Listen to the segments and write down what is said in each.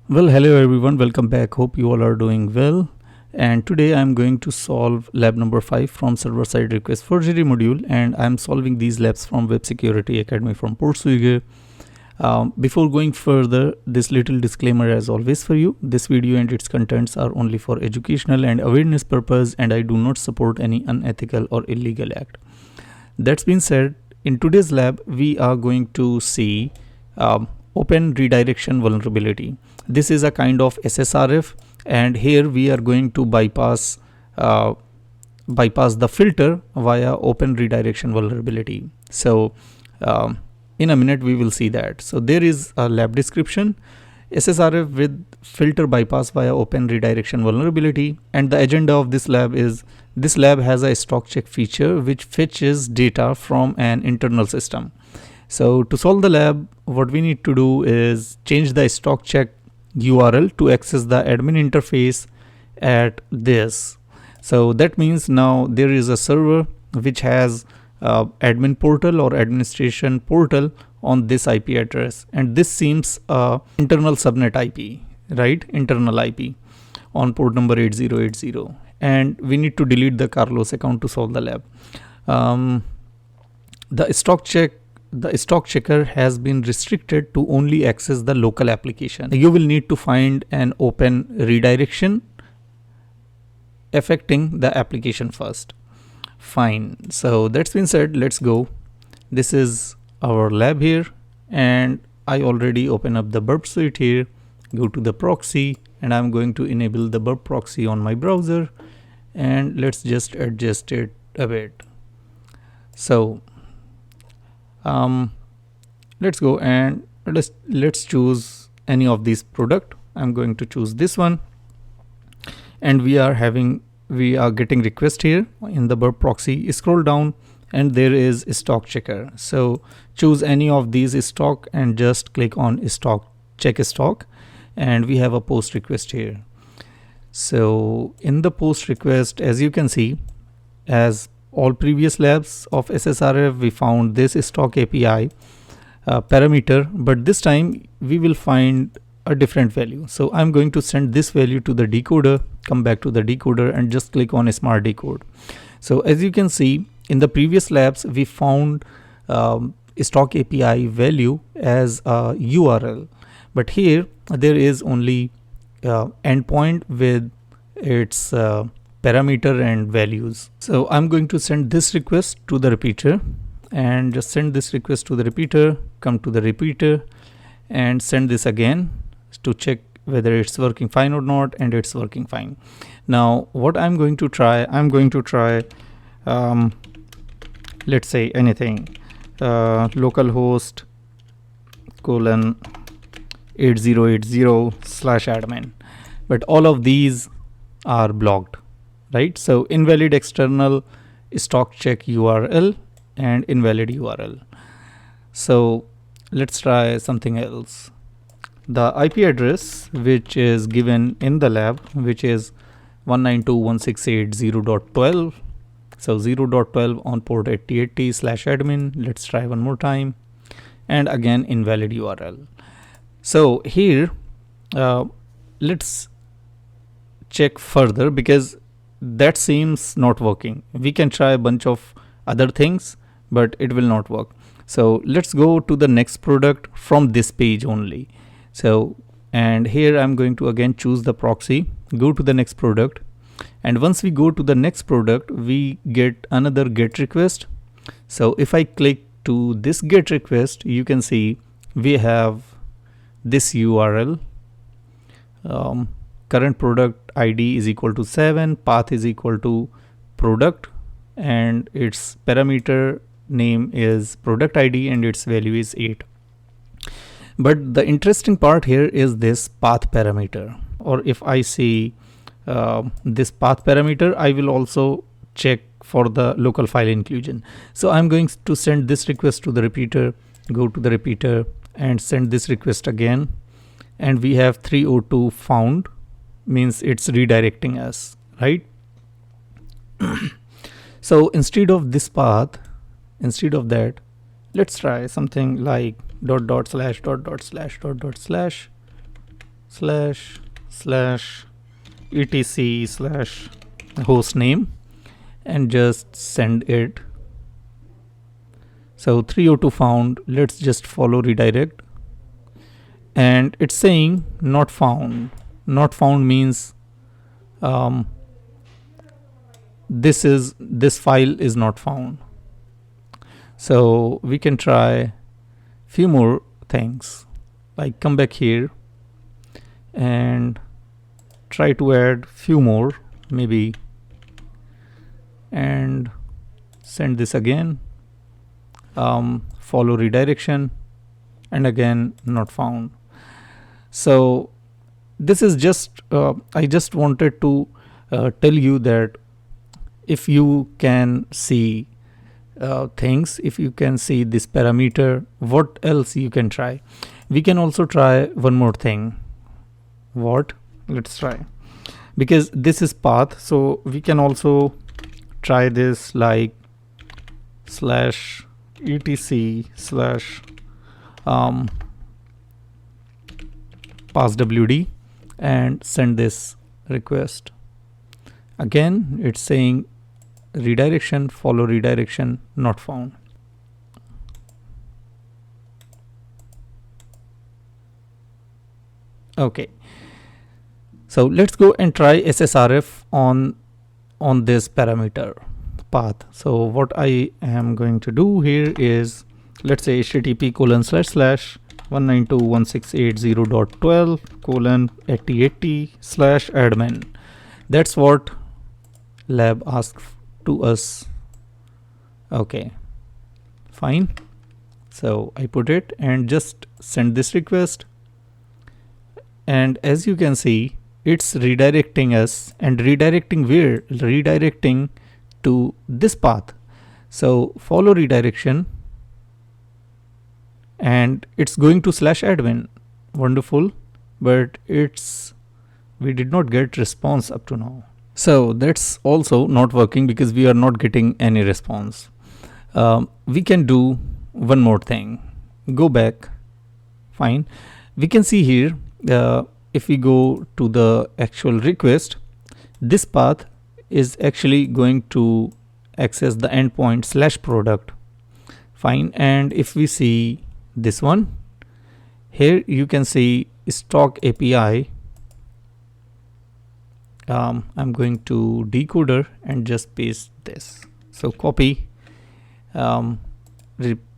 Well, hello everyone, welcome back. Hope you all are doing well. And today I'm going to solve lab number 5 from server side request forgery module, and I'm solving these labs from Web Security Academy from Portugal. Before going further, this little disclaimer as always for you. This video and its contents are only for educational and awareness purpose, and I do not support any unethical or illegal act. That's been said, in today's lab we are going to see open redirection vulnerability. This is a kind of SSRF, and here we are going to bypass the filter via open redirection vulnerability. So in a minute we will see that. So there is a lab description: SSRF with filter bypass via open redirection vulnerability. And the agenda of this lab is, this lab has a stock check feature which fetches data from an internal system. So to solve the lab, what we need to do is change the stock check URL to access the admin interface at this. So that means now there is a server which has admin portal or administration portal on this IP address, and this seems internal subnet IP, right? Internal IP on port number 8080, and we need to delete the Carlos account to solve the lab. The stock checker has been restricted to only access the local application. You will need to find an open redirection affecting the application first. Fine. So that's been said, let's go. This is our lab here, and I already open up the burp suite here. Go to the proxy, and I'm going to enable the burp proxy on my browser, and let's just adjust it a bit. So let's go and let's choose any of these product. I'm going to choose this one, and we are getting request here in the burp proxy. Scroll down and there is stock checker. So choose any of these stock and just click on stock, check stock, and we have a post request here. So in the post request, as you can see, as all previous labs of SSRF, we found this stock API parameter, but this time we will find a different value. So I'm going to send this value to the decoder, come back to the decoder and just click on smart decode. So as you can see, in the previous labs we found stock API value as a URL, but here there is only endpoint with its parameter and values. So I'm going to send this request to the repeater, and just send this request to the repeater, come to the repeater and send this again to check whether it's working fine or not, and it's working fine. Now what I'm going to try, let's say anything, localhost :8080 /admin, but all of these are blocked, right? So invalid external stock check URL and invalid URL. So let's try something else. The IP address which is given in the lab, which is 192.168.0.12, so 0.12 on port 8080 /admin. Let's try one more time, and again invalid URL. So here let's check further, because that seems not working. We can try a bunch of other things, but it will not work. So let's go to the next product from this page only. So, and here I'm going to again choose the proxy, go to the next product, and once we go to the next product, we get another GET request. So if I click to this GET request, you can see we have this URL, current product ID is equal to 7, path is equal to product, and its parameter name is product ID, and its value is 8. But the interesting part here is this path parameter, or if I see this path parameter, I will also check for the local file inclusion. So I'm going to send this request to the repeater, go to the repeater and send this request again, and we have 302 found, means it's redirecting us, right? So instead of this path, instead of that, let's try something like // slash slash etc slash host name and just send it. So 302 found. Let's just follow redirect, and it's saying not found. Not found means this file is not found. So we can try few more things, like come back here and try to add few more maybe, and send this again, follow redirection, and again not found. So this is just I just wanted to tell you that if you can see things, if you can see this parameter, what else you can try. We can also try one more thing. What? Let's try, because this is path, so we can also try this like slash etc slash passwd and send this request. Again it's saying redirection, follow redirection, not found. Okay, so let's go and try SSRF on this parameter path. So what I am going to do here is, let's say http://192.168.0.12:8080/admin. That's what lab asks to us. Okay, fine. So I put it and just send this request, and as you can see it's redirecting us, and redirecting where? Redirecting to this path. So follow redirection and it's going to /admin. Wonderful, but we did not get response up to now. So that's also not working because we are not getting any response. We can do one more thing. Go back. Fine. We can see here, if we go to the actual request, this path is actually going to access the endpoint /product. Fine. And if we see this one here, you can see stock API. I'm going to decoder and just paste this. So copy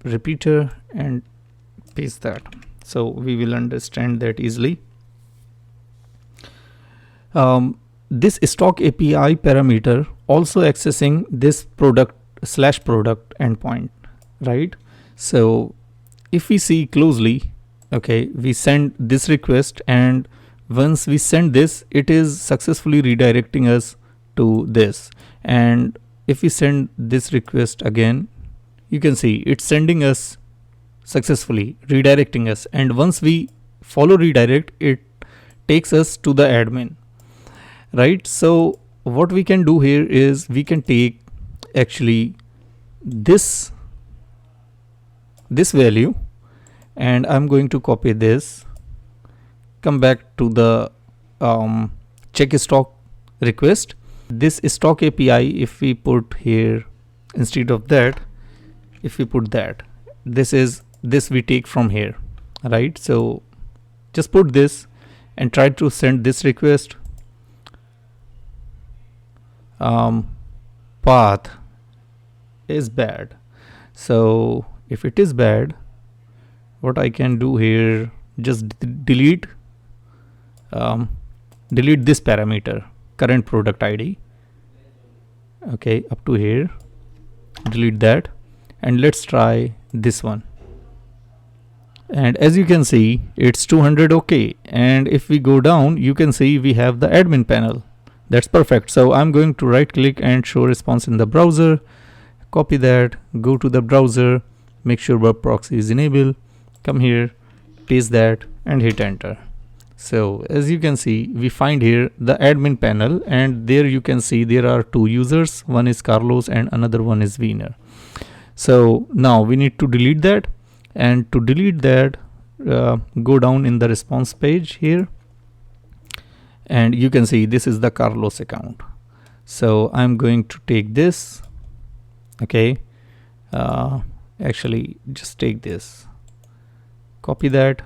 repeater and paste that, so we will understand that easily. This stock API parameter also accessing this product /product endpoint, right? So if we see closely, okay, we send this request, and once we send this, it is successfully redirecting us to this. And if we send this request again, you can see it's sending us successfully, redirecting us, and once we follow redirect, it takes us to the admin, right? So what we can do here is we can take actually this value, and I'm going to copy this, come back to the check stock request. This stock API, if we put here instead of that, if we put that, this we take from here, right? So just put this and try to send this request. Path is bad. So if it is bad, what I can do here, just delete this parameter, current product ID. Okay, up to here, delete that, and let's try this one. And as you can see, it's 200. Okay, and if we go down, you can see we have the admin panel. That's perfect. So I'm going to right click and show response in the browser, copy that, go to the browser, make sure web proxy is enabled, come here, paste that, and hit enter. So as you can see, we find here the admin panel, and there you can see there are two users, one is Carlos and another one is Wiener. So now we need to delete that, and to delete that, go down in the response page here, and you can see this is the Carlos account. So I'm going to take this. Okay, actually just take this, copy that,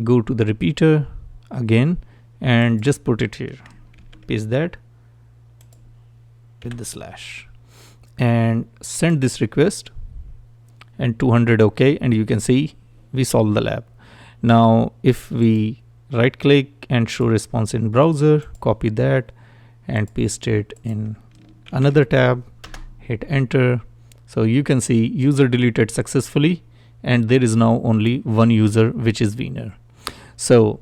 go to the repeater again and just put it here, paste that with the slash and send this request, and 200. Okay, and you can see we solved the lab. Now if we right click and show response in browser, copy that and paste it in another tab, hit enter. So you can see user deleted successfully, and there is now only one user, which is Wiener. So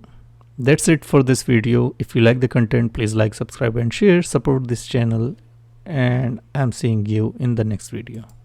that's it for this video. If you like the content, please like, subscribe and share, support this channel, and I'm seeing you in the next video.